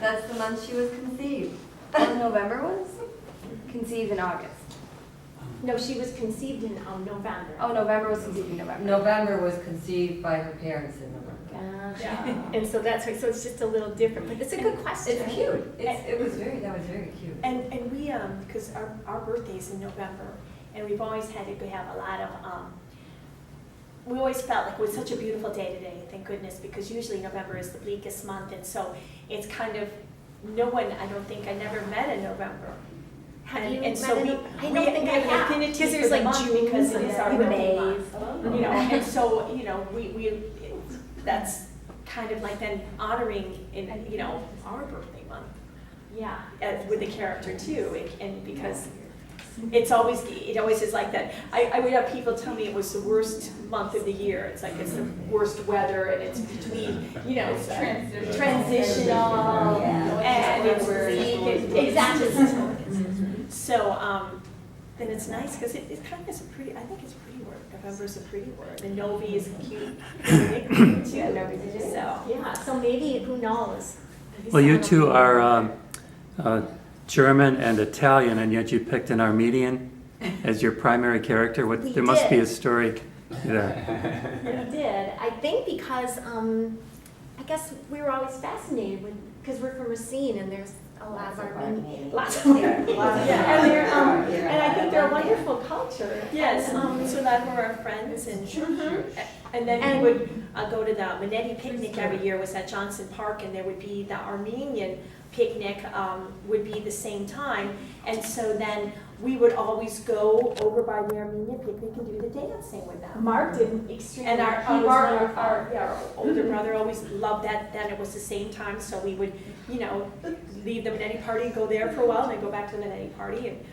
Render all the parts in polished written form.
that's the month she was conceived. November was? Conceived in August. No, she was conceived in November. Oh, November was conceived in November. November was conceived by her parents in November. Gotcha. And so that's why, so it's just a little different, but it's a good question. It's cute. That was very cute. And we, because our birthday's in November, and we've always had to have a lot of, we always felt like it was such a beautiful day today, thank goodness, because usually November is the bleakest month, and so it's kind of, no one, I don't think, I never met in November. Have you and met so in we, I don't think I have an have. affinity Because for there's the like month June because it is our and birthday May. month. You know, and so, you know, that's kind of like then honoring in, you know, our birthday month. Yeah. With the character too, and because it always is like that. I would have people tell me it was the worst month of the year. It's like it's the worst weather, and it's between, you know, transitional, and it's bleak, exactly. So then it's nice because it kind of is a pretty. I think it's a pretty word. November is a pretty word, and Novi is a cute nickname too. Yeah, Novi's a cute. So Yeah, so maybe, who knows? Well, you two are German and Italian, and yet you picked an Armenian as your primary character. We There must be did. a story there. We did. I think because, I guess we were always fascinated with, because we're from Racine and there's a lot of Armenian. Lots of Armenians. Yeah. And they're, and I think they're a wonderful culture. yes, And, so that were our friends, and then we would go to the Minneti picnic every year. Was at Johnson Park, and there would be the Armenian picnic would be the same time, and so then we would always go over by the Armenian picnic and do the dancing with them. Mark did extremely. And our he was wonderful. our older brother always loved that. Then it was the same time, so we would, you know, leave the Minneti party, go there for a while, and then go back to the Minneti party, and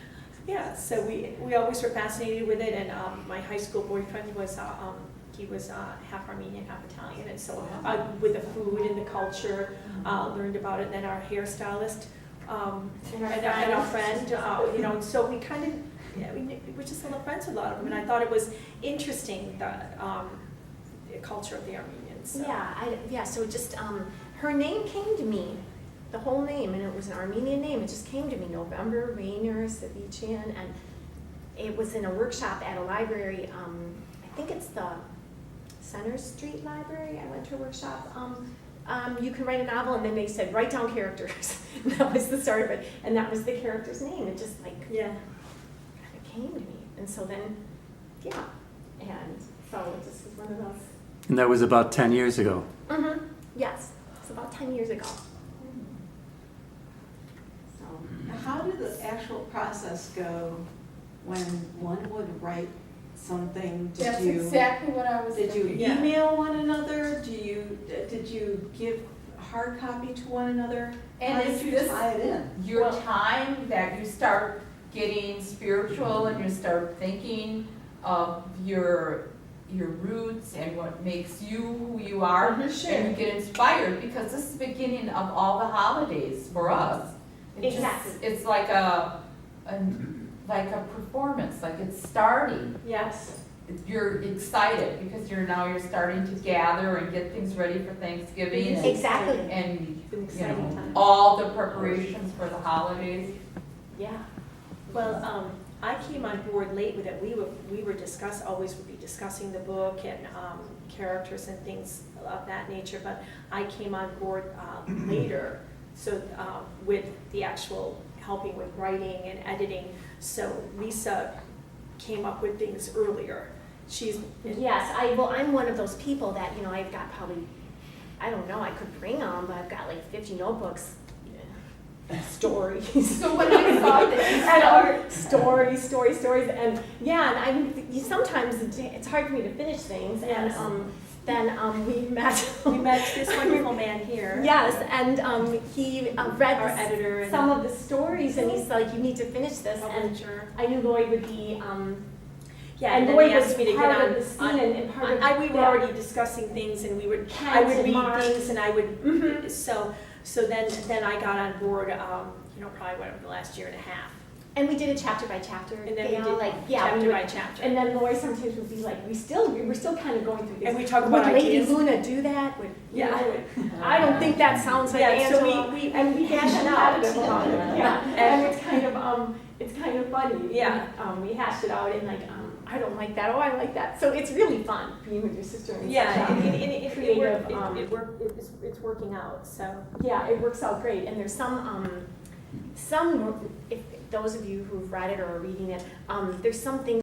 yeah. So we always were fascinated with it. And my high school boyfriend was he was half Armenian, half Italian, and so with the food and the culture, learned about it. And then our hairstylist and our friend, you know, so we kind of, yeah, we were just little friends with a lot of them, and I thought it was interesting the culture of the Armenians. So. Yeah, so just, her name came to me, the whole name, and it was an Armenian name, it just came to me, November, Rainer, Savichan, and it was in a workshop at a library, I think it's the Center Street Library. I went to a workshop. You can write a novel, and then they said, write down characters. And that was the start of it, and that was the character's name. It just like Yeah. kind of came to me, and so then, yeah, and so it just was one of those. And that was about 10 years ago. Mm-hmm. Yes, it's about 10 years ago. So. Now, how did the actual process go when one would write something? That's exactly what I was Did you thinking. Yeah. email one another? Did you give a hard copy to one another? And How is did you this tie it in? your time that you start getting spiritual and you start thinking of your roots and what makes you who you are? Mhm, And you get inspired because this is the beginning of all the holidays for us. It's Exactly. just, it's like a performance, like it's starting. Yes. You're excited because you're starting to gather and get things ready for Thanksgiving and, Exactly. and It's an you exciting know, time. all the preparations for the holidays. Yeah. Well, I came on board late with it. We were always would be discussing the book and characters and things of that nature. But I came on board later, so with the actual helping with writing and editing. So Lisa came up with things earlier. Yes, I'm one of those people that, you know, I've got probably, I don't know, I could bring them, but I've got like 50 notebooks. Stories. So when I saw that stories, and yeah, and sometimes it's hard for me to finish things, Yes. and then we met. We met this wonderful man here. Yes, and he read Our editor and some of the stories, and he's like, "You need to finish this." And publisher. I knew Lloyd would be. Yeah, and then Lloyd he was asked me to part get of on. the scene and part of we were that. already discussing things, and I would Kent and read Mark. things, and I would. Mhm. So then I got on board. Probably whatever the last year and a half. And we did it chapter by chapter. And then They we all did like, yeah, we chapter would- by chapter. And then Lori sometimes would be like, we were still kind of going through this. And we talk about Would Lady ideas. Luna do that? Would, you Yeah. know, I don't think that sounds like Yeah, so Angela. we We hash it out. Yeah, And- and it's kind of funny. Yeah. We hashed it out and like, I don't like that, oh, I like that. So it's really fun being with your sister and Yeah, such a it creative, worked, it's working out, so. yeah, it works out great, and there's some, if those of you who've read it or are reading it, there's some things